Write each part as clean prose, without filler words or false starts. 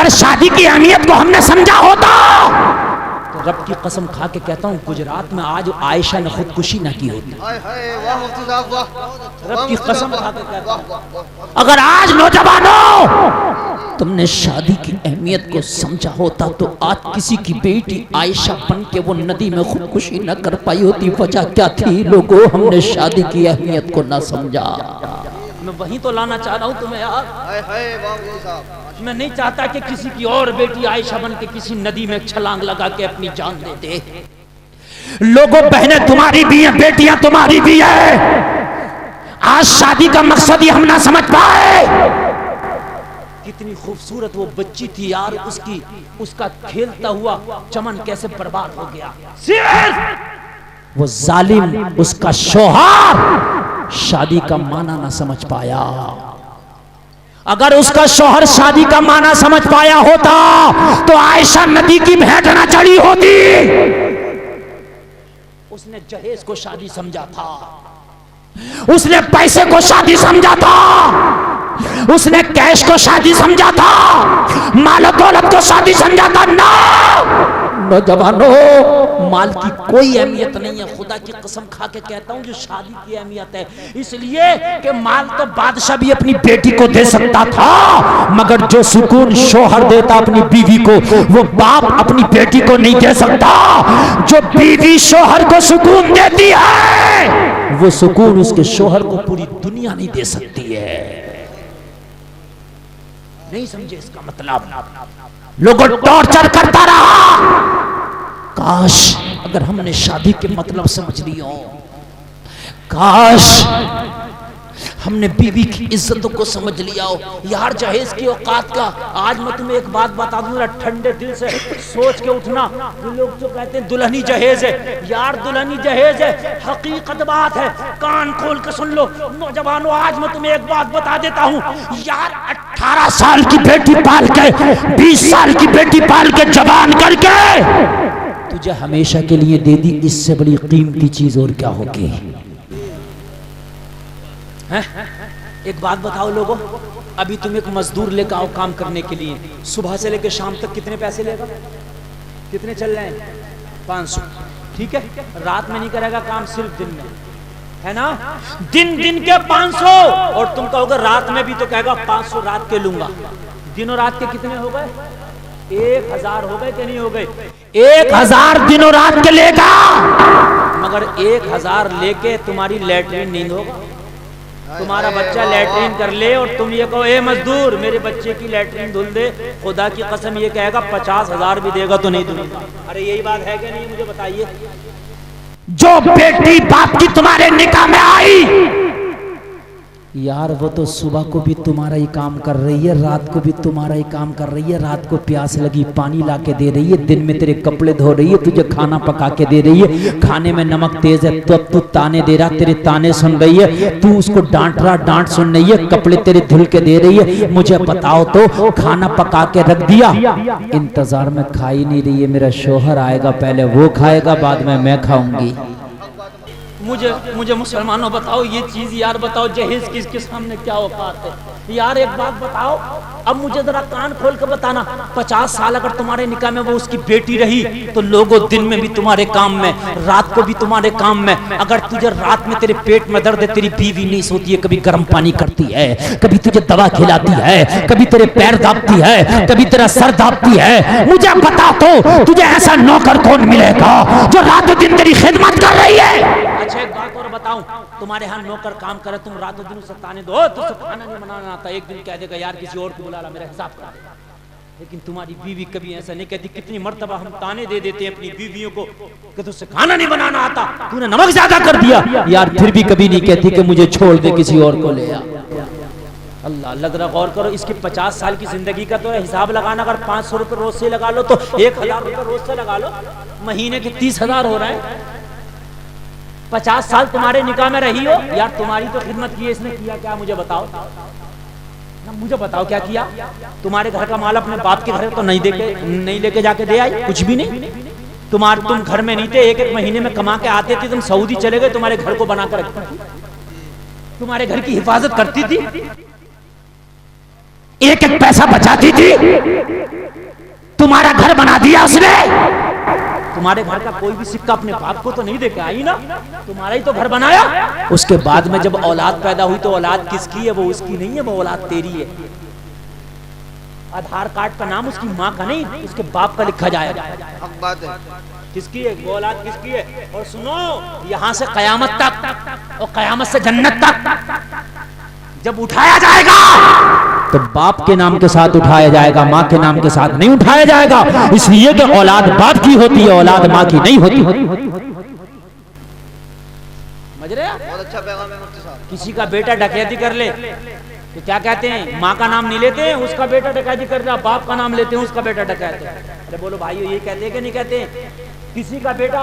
अगर शादी की अहमियत को हमने समझा होता तो रब की कसम खा के कहता हूँ गुजरात में आज आयशा ने खुदकुशी ना की होती। रब की कसम खा के कहता हूँ अगर आज नौजवानों तुमने शादी की अहमियत को समझा होता तो आज किसी की बेटी आयशा बन के वो नदी में खुदकुशी न कर पाई होती। वजह क्या थी? लोगों, हमने शादी की अहमियत को ना समझा। मैं वही तो लाना चाह रहा हूँ तुम्हें यार। मैं नहीं चाहता कि किसी की और बेटी आयशा बन के किसी नदी में छलांग लगा के अपनी जान दे दे। लोगों, बहनें तुम्हारी भी हैं, बेटियां तुम्हारी भी है। आज शादी का मकसद ही हम ना समझ पाए। कितनी खूबसूरत वो बच्ची थी यार, उसका खेलता हुआ चमन कैसे बर्बाद हो गया। सिर्फ वो जालिम उसका शौहर शादी का माना ना समझ पाया। अगर उसका शौहर शादी का माना समझ पाया होता तो आयशा नदी की भेंट ना चढ़ी होती। उसने जहेज को शादी समझा था, उसने पैसे को शादी समझा था, उसने कैश को शादी समझा था, माल दौलत को शादी समझा था। ना नौजवानों, माल की कोई अहमियत नहीं है। खुदा की कसम खा के कहता हूँ जो शादी की अहमियत है, इसलिए कि माल तो बादशाह भी अपनी बेटी को दे सकता था, मगर जो सुकून शौहर देता अपनी बीवी को वो बाप अपनी बेटी को नहीं दे सकता। जो बीवी शौहर को सुकून देती है वो सुकून उसके शौहर को पूरी दुनिया नहीं दे सकती है। नहीं समझे इसका मतलब? लोगों टॉर्चर करता रहा। काश अगर हमने शादी के मतलब समझ लिया हो, काश हमने बीवी की इज्जतों को समझ लिया हो। यार जहेज की औकात का आज मैं तुम्हें एक बात बता दूं, ठंडे दिल से सोच के उठना। लोग जो कहते हैं दुल्हनी जहेज है, यार दुल्हनी जहेज है, हकीकत बात है। कान खोल के सुन लो नौजवानों, आज मैं तुम्हें एक बात बता देता हूँ। यार 18 साल की बेटी पाल के, 20 साल की बेटी पाल के जवान करके तुझे हमेशा के लिए दे दी, इससे बड़ी कीमती चीज और क्या होगी? एक बात बताओ लोगों, अभी तुम एक मजदूर लेकर आओ काम करने के लिए, सुबह से लेकर शाम तक कितने पैसे लेगा? कितने चल रहे हैं? 500, ठीक है। रात में नहीं करेगा काम, सिर्फ दिन में, है ना? दिन के 500। और तुम कहोगे रात में भी, तो कहेगा 500 रात के लूंगा। दिनों रात के कितने हो गए? 1000 हो गए कि नहीं हो गए? 1000 दिनों रात के लेगा, मगर 1000 लेके तुम्हारी लैट्रिन नहीं होगा। तुम्हारा बच्चा लैट्रिन कर ले और तुम ये कहो ए मजदूर मेरे बच्चे की लैट्रिन धुल दे, खुदा की कसम ये कहेगा 50,000 भी देगा तो नहीं दूंगा। अरे यही बात है कि नहीं? मुझे बताइए। जो बेटी बाप की तुम्हारे निकाह में आई यार, वो तो सुबह को भी तुम्हारा ही काम कर रही है, रात को भी तुम्हारा ही काम कर रही है। रात को प्यास लगी पानी ला के दे रही है, दिन में तेरे कपड़े धो रही है, तुझे खाना पका के दे रही है। खाने में नमक तेज है तो अब तू ताने दे रहा, तेरे ताने सुन रही है, तू उसको डांट रहा, डांट सुन रही है, कपड़े तेरे धुल के दे रही है। मुझे बताओ तो खाना पका के रख दिया, इंतजार में खा ही नहीं रही है। मेरा शौहर आएगा, पहले वो खाएगा, बाद में मैं खाऊंगी। मुझे मुसलमानों बताओ ये चीज, यार बताओ जहेज किसके सामने क्या औकात है? यार एक बात बताओ, अब मुझे जरा कान खोल कर बताना, 50 साल अगर तुम्हारे निकाह में वो उसकी बेटी रही तो लोगों दिन में भी तुम्हारे काम में, रात को भी तुम्हारे काम में। अगर तुझे रात में तेरे पेट में दर्द है, तेरी बीवी नहीं सोती है, कभी गर्म पानी करती है, कभी तुझे दवा खिलाती है, कभी तेरे पैर दाबती है, कभी तेरा सर दाबती है। मुझे बता तो तुझे ऐसा नौकर कौन मिलेगा जो रातों दिन तेरी खिदमत कर रही है? अच्छा एक बात और बताऊं, तुम्हारे यहाँ नौकर काम करे, तुम रातों दिन उसे ताने दो, तुझसे खाना नहीं बनाना आता, एक दिन कह देगा यार किसी और को बुला ला, मेरा हिसाब करा देगा। लेकिन तुम्हारी बीवी कभी ऐसा नहीं कहती। कितनी मर्तबा हम ताने दे देते हैं अपनी बीवियों को कि तुझसे खाना नहीं बनाना आता, तूने नमक ज्यादा कर दिया, यार फिर भी कभी नहीं कहती कि मुझे छोड़ दे, किसी और को ले आ। अल्लाह अल्लाह जरा गौर करो, इसकी 50 साल की जिंदगी का तो हिसाब लगाना, अगर 500 रुपये रोज से लगा लो तो 1000 रुपये रोज से लगा लो, महीने के 30,000 हो रहा है। 50 साल तुम्हारे निकाह में रही हो, यार तुम्हारी तो खिदमत की है, इसने किया क्या? मुझे बताओ ना, मुझे बताओ क्या किया? तुम्हारे घर का माल अपने बाप के घर तो नहीं लेके जाके दे आई, कुछ भी नहीं। तुम घर में नहीं थे, एक महीने में कमा के आते थे, तुम सऊदी चले गए, तुम्हारे घर को बना कर रखती थी, तुम्हारे घर की हिफाजत करती थी, एक एक पैसा बचाती थी। तुम्हारा घर बना दिया उसने। तुम्हारे घर का कोई भी सिक्का अपने बाप को तो नहीं देके आई ना, तुम्हारा ही तो घर बनाया। उसके बाद में जब औलाद पैदा हुई तो औलाद किसकी है? वो उसकी नहीं है, वो औलाद तेरी है। आधार कार्ड का नाम उसकी माँ का नहीं, उसके बाप का लिखा जाएगा। किसकी है वो औलाद? किसकी है? और सुनो, यहाँ से कयामत तक और कयामत से जन्नत तक जब उठाया जाएगा तो बाप के नाम के साथ उठाया जाएगा, माँ के नाम के साथ नहीं उठाया जाएगा। इसलिए कि औलाद बाप की होती है, औलाद माँ की नहीं होती। समझ रहे? बहुत अच्छा पैगाम है मुफ्ती साहब। किसी का बेटा डकैती कर ले तो क्या कहते हैं? माँ का नाम नहीं लेते हैं, उसका बेटा डकैती कर रहा, बाप का नाम लेते हैं, उसका बेटा डकैत है। अरे बोलो भाइयों, ये कहते हैं कि नहीं कहते? किसी का बेटा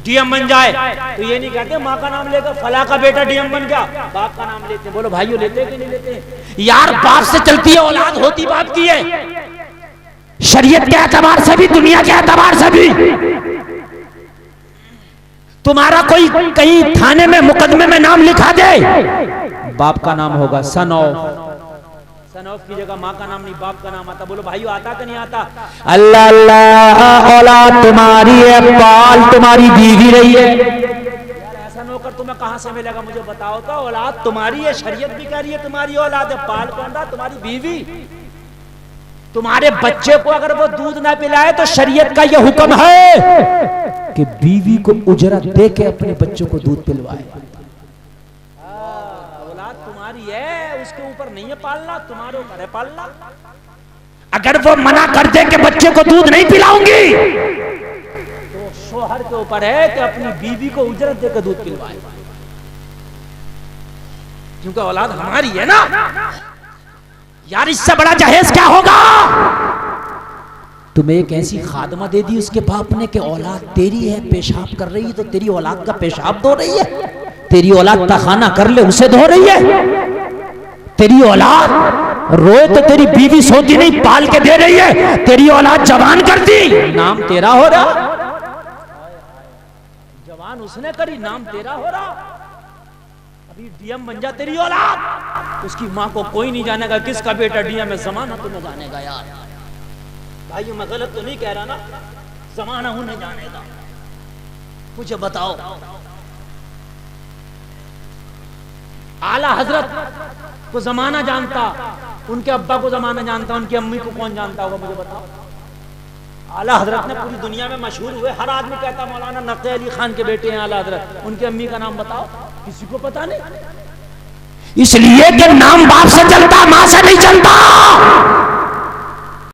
डीएम बन जाए तो ये नहीं कहते माँ का नाम लेकर फला का बेटा डीएम बन गया, बाप का नाम लेते हैं। बोलो भाइयों, लेते हैं कि नहीं लेते हैं? यार बाप से चलती है औलाद, होती बाप की है। शरीयत के एतबार से भी, दुनिया के एतबार से भी। तुम्हारा कोई कहीं थाने में मुकदमे में नाम लिखा दे, बाप का नाम होगा। सन ऑफ की जगह माँ का नाम नहीं, बाप का नाम आता। बोलो भाइयों, आता कि नहीं आता? अल्लाह अल्लाह, औलाद तुम्हारी है, बाल तुम्हारी बीवी रही है। यार ऐसा नौकर तुम्हें कहां से मिलेगा? मुझे बताओ तो। औलाद तुम्हारी है, शरीयत भी कह रही है तुम्हारी औलाद है, पाल कौन रहा? तुम्हारी बीवी। तुम्हारे बच्चे को अगर वो दूध ना पिलाए तो शरीयत का ये हुक्म है कि बीवी को उजरत दे के अपने बच्चों को दूध पिलवाए। औलाद तुम्हारी है, उसके ऊपर नहीं है पालना, तुम्हारे ऊपर है पालना। अगर वो मना कर दे कि बच्चे को दूध नहीं पिलाऊंगी तो शोहर के ऊपर है कि अपनी बीवी को उजरत देकर दूध पिलवाए, क्योंकि औलाद हमारी है ना। यार इससे बड़ा जहेज क्या होगा? तुम्हें एक ऐसी खादमा दे दी उसके बाप ने कि औलाद तेरी है, पेशाब कर रही है तो तेरी औलाद का पेशाब धो रही है, तेरी औलाद का खाना कर ले उसे धो रही है, तेरी औलाद रोए तो तेरी बीवी सोती नहीं पाल के दे रही है, तेरी औलाद जवान कर दी, नाम तेरा हो रहा। जवान उसने करी, नाम तेरा हो रहा। अभी डीएम बन जा तेरी औलाद, उसकी माँ को कोई नहीं जानेगा किसका बेटा डीएम है, जमाना तुम्हें जानेगा। यार भाई मैं गलत तो नहीं कह रहा ना? जमाना उन्हें जानेगा। मुझे बताओ, आला हजरत को जमाना जानता, उनके अब्बा को जमाना जानता, उनकी अम्मी को कौन जानता होगा? मुझे बताओ। आला हजरत ने पूरी दुनिया में मशहूर हुए, हर आदमी कहता मौलाना नक़ी अली खान के बेटे हैं आला हजरत। उनकी अम्मी का नाम बताओ, किसी को पता नहीं। इसलिए कि नाम बाप से चलता, मां से नहीं चलता।